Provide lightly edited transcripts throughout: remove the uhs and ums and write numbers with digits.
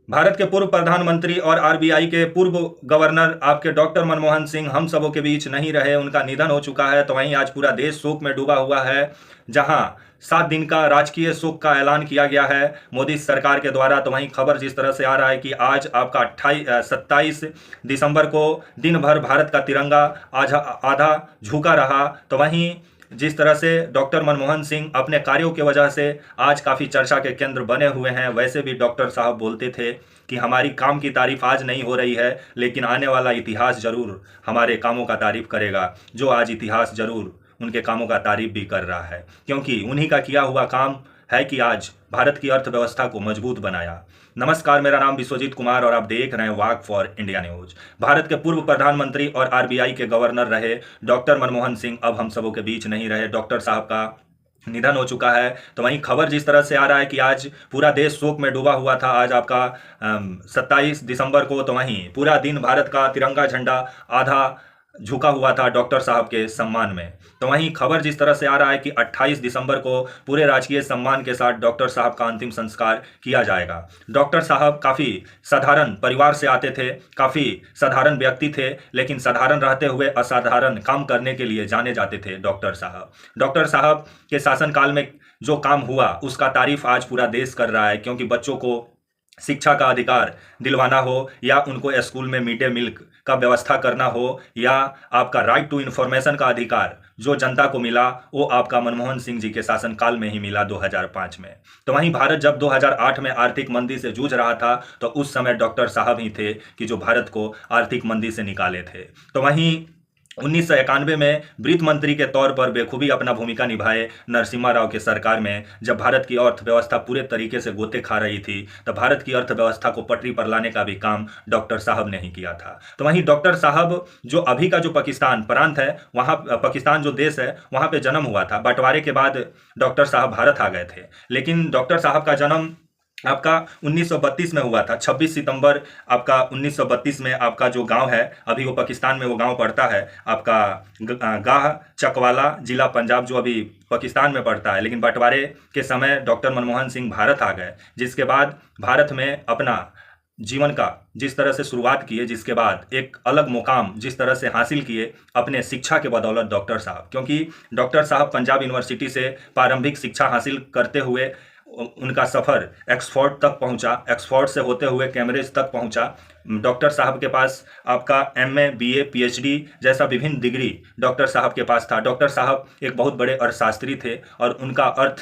भारत के पूर्व प्रधानमंत्री और आरबीआई के पूर्व गवर्नर आपके डॉक्टर मनमोहन सिंह हम सबों के बीच नहीं रहे, उनका निधन हो चुका है। तो वहीं आज पूरा देश शोक में डूबा हुआ है, जहां 7 दिन का राजकीय शोक का ऐलान किया गया है मोदी सरकार के द्वारा। तो वहीं खबर जिस तरह से आ रहा है कि आज आपका 27 दिसंबर को दिन भर भारत का तिरंगा आधा आधा झुका रहा। तो वहीं जिस तरह से डॉक्टर मनमोहन सिंह अपने कार्यों की वजह से आज काफ़ी चर्चा के केंद्र बने हुए हैं। वैसे भी डॉक्टर साहब बोलते थे कि हमारी काम की तारीफ आज नहीं हो रही है, लेकिन आने वाला इतिहास जरूर हमारे कामों का तारीफ करेगा। जो आज इतिहास जरूर उनके कामों का तारीफ भी कर रहा है, क्योंकि उन्हीं का किया हुआ काम है कि आज भारत की अर्थव्यवस्था को मजबूत बनाया। नमस्कार, मेरा नाम विश्वजीत कुमार और आप देख रहे हैं वाक फॉर इंडिया न्यूज। भारत के पूर्व प्रधानमंत्री और आरबीआई के गवर्नर रहे डॉक्टर मनमोहन सिंह अब हम सबों के बीच नहीं रहे। डॉक्टर साहब का निधन हो चुका है। तो वहीं खबर जिस तरह से आ रहा है कि आज पूरा देश शोक में डूबा हुआ था। आज आपका 27 दिसंबर को, तो वहीं पूरा दिन भारत का तिरंगा झंडा आधा झुका हुआ था डॉक्टर साहब के सम्मान में। तो वहीं खबर जिस तरह से आ रहा है कि 28 दिसंबर को पूरे राजकीय सम्मान के साथ डॉक्टर साहब का अंतिम संस्कार किया जाएगा। डॉक्टर साहब काफ़ी साधारण परिवार से आते थे, काफ़ी साधारण व्यक्ति थे, लेकिन साधारण रहते हुए असाधारण काम करने के लिए जाने जाते थे डॉक्टर साहब। डॉक्टर साहब के शासनकाल में जो काम हुआ उसका तारीफ आज पूरा देश कर रहा है, क्योंकि बच्चों को शिक्षा का अधिकार दिलवाना हो, या उनको स्कूल में मिड डे मील का व्यवस्था करना हो, या आपका राइट टू इन्फॉर्मेशन का अधिकार जो जनता को मिला, वो आपका मनमोहन सिंह जी के शासनकाल में ही मिला 2005 में। तो वहीं भारत जब 2008 में आर्थिक मंदी से जूझ रहा था, तो उस समय डॉक्टर साहब ही थे कि जो भारत को आर्थिक मंदी से निकाले थे। तो वहीं 1991 में वित्त मंत्री के तौर पर बेखूबी अपना भूमिका निभाए नरसिम्हा राव के सरकार में, जब भारत की अर्थव्यवस्था पूरे तरीके से गोते खा रही थी, तो भारत की अर्थव्यवस्था को पटरी पर लाने का भी काम डॉक्टर साहब ने ही किया था। तो वहीं डॉक्टर साहब जो अभी का जो पाकिस्तान प्रांत है, वहाँ पाकिस्तान जो देश है, वहाँ पे जन्म हुआ था। बंटवारे के बाद डॉक्टर साहब भारत आ गए थे, लेकिन डॉक्टर साहब का जन्म आपका 1932 में हुआ था। 26 सितंबर आपका 1932 में आपका जो गांव है, अभी वो पाकिस्तान में वो गांव पड़ता है आपका गाह चकवाला, जिला पंजाब, जो अभी पाकिस्तान में पड़ता है। लेकिन बंटवारे के समय डॉक्टर मनमोहन सिंह भारत आ गए, जिसके बाद भारत में अपना जीवन का जिस तरह से शुरुआत किए, जिसके बाद एक अलग मुकाम जिस तरह से हासिल किए अपने शिक्षा के बदौलत डॉक्टर साहब, क्योंकि डॉक्टर साहब पंजाब यूनिवर्सिटी से प्रारंभिक शिक्षा हासिल करते हुए उनका सफ़र एक्सफोर्ड तक पहुंचा, एक्सफोर्ड से होते हुए कैम्ब्रिज तक पहुंचा। डॉक्टर साहब के पास आपका एमए, बीए, पीएचडी जैसा विभिन्न डिग्री डॉक्टर साहब के पास था। डॉक्टर साहब एक बहुत बड़े अर्थशास्त्री थे, और उनका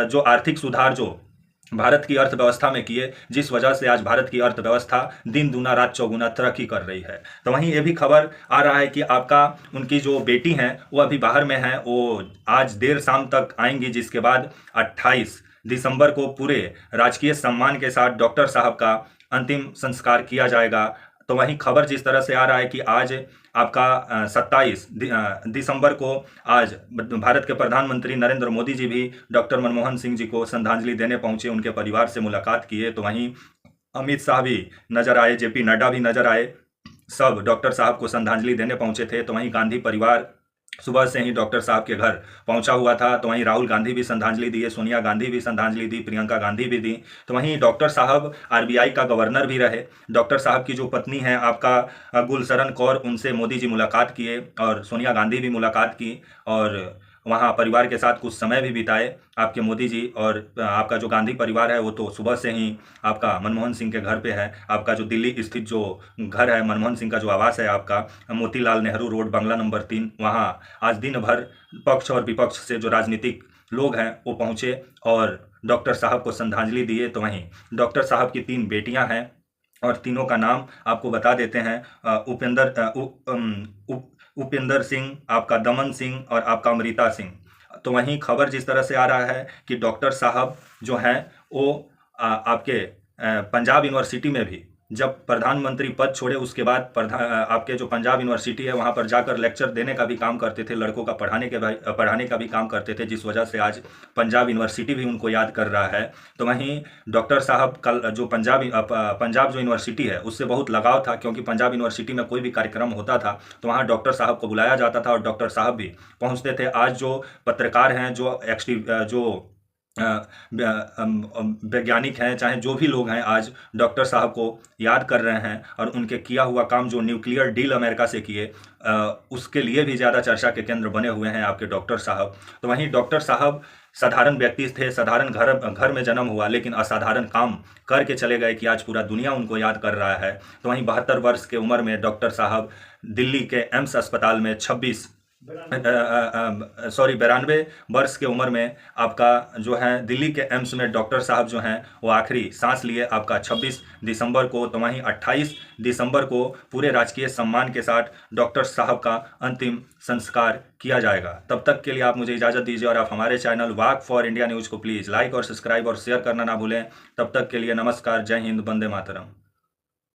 जो आर्थिक सुधार जो भारत की अर्थव्यवस्था में किए, जिस वजह से आज भारत की अर्थव्यवस्था दिन दूना रात चौगुना तरक्की कर रही है। तो वहीं ये भी खबर आ रहा है कि आपका उनकी जो बेटी हैं वो अभी बाहर में हैं, वो आज देर शाम तक आएंगी, जिसके बाद 28 दिसंबर को पूरे राजकीय सम्मान के साथ डॉक्टर साहब का अंतिम संस्कार किया जाएगा। तो वहीं खबर जिस तरह से आ रहा है कि आज आपका 27 दिसंबर को आज भारत के प्रधानमंत्री नरेंद्र मोदी जी भी डॉक्टर मनमोहन सिंह जी को श्रद्धांजलि देने पहुंचे, उनके परिवार से मुलाकात किए। तो वहीं अमित शाह भी नजर आए, जेपी नड्डा भी नजर आए, सब डॉक्टर साहब को श्रद्धांजलि देने पहुंचे थे। तो वहीं गांधी परिवार सुबह से ही डॉक्टर साहब के घर पहुंचा हुआ था। तो वहीं राहुल गांधी भी श्रद्धांजलि दिए, सोनिया गांधी भी श्रद्धांजलि दी, प्रियंका गांधी भी दी। तो वहीं डॉक्टर साहब आरबीआई का गवर्नर भी रहे। डॉक्टर साहब की जो पत्नी है आपका गुलशरण कौर, उनसे मोदी जी मुलाकात किए, और सोनिया गांधी भी मुलाकात की, और वहाँ परिवार के साथ कुछ समय भी बिताए आपके मोदी जी। और आपका जो गांधी परिवार है वो तो सुबह से ही आपका मनमोहन सिंह के घर पे है। आपका जो दिल्ली स्थित जो घर है, मनमोहन सिंह का जो आवास है आपका मोतीलाल नेहरू रोड, बंगला नंबर 3, वहाँ आज दिन भर पक्ष और विपक्ष से जो राजनीतिक लोग हैं वो पहुँचे और डॉक्टर साहब को श्रद्धांजलि दिए। तो वहीं डॉक्टर साहब की 3 बेटियाँ हैं, और तीनों का नाम आपको बता देते हैं। उपेंद्र सिंह, आपका दमन सिंह, और आपका अमृता सिंह। तो वहीं खबर जिस तरह से आ रहा है कि डॉक्टर साहब जो हैं वो आपके पंजाब यूनिवर्सिटी में भी जब प्रधानमंत्री पद छोड़े, उसके बाद आपके जो पंजाब यूनिवर्सिटी है वहाँ पर जाकर लेक्चर देने का भी काम करते थे, लड़कों का पढ़ाने का भी काम करते थे, जिस वजह से आज पंजाब यूनिवर्सिटी भी उनको याद कर रहा है। तो वहीं डॉक्टर साहब का जो पंजाब जो यूनिवर्सिटी है उससे बहुत लगाव था, क्योंकि पंजाब यूनिवर्सिटी में कोई भी कार्यक्रम होता था तो वहाँ डॉक्टर साहब को बुलाया जाता था, और डॉक्टर साहब भी पहुँचते थे। आज जो पत्रकार हैं, जो वैज्ञानिक हैं, चाहे जो भी लोग हैं, आज डॉक्टर साहब को याद कर रहे हैं और उनके किया हुआ काम जो न्यूक्लियर डील अमेरिका से किए, उसके लिए भी ज़्यादा चर्चा के केंद्र बने हुए हैं आपके डॉक्टर साहब। तो वहीं डॉक्टर साहब साधारण व्यक्ति थे, साधारण घर घर में जन्म हुआ, लेकिन असाधारण काम करके चले गए कि आज पूरा दुनिया उनको याद कर रहा है। तो वहीं 72 वर्ष की उम्र में डॉक्टर साहब दिल्ली के एम्स अस्पताल में 92 वर्ष की उम्र में आपका जो है दिल्ली के एम्स में डॉक्टर साहब जो हैं वो आखिरी सांस लिए आपका 26 दिसंबर को। तो वहीं 28 दिसंबर को पूरे राजकीय सम्मान के साथ डॉक्टर साहब का अंतिम संस्कार किया जाएगा। तब तक के लिए आप मुझे इजाज़त दीजिए और आप हमारे channel walk for India news को प्लीज़ लाइक और सब्सक्राइब और शेयर करना ना भूलें। तब तक के लिए नमस्कार, जय हिंद, वंदे मातरम।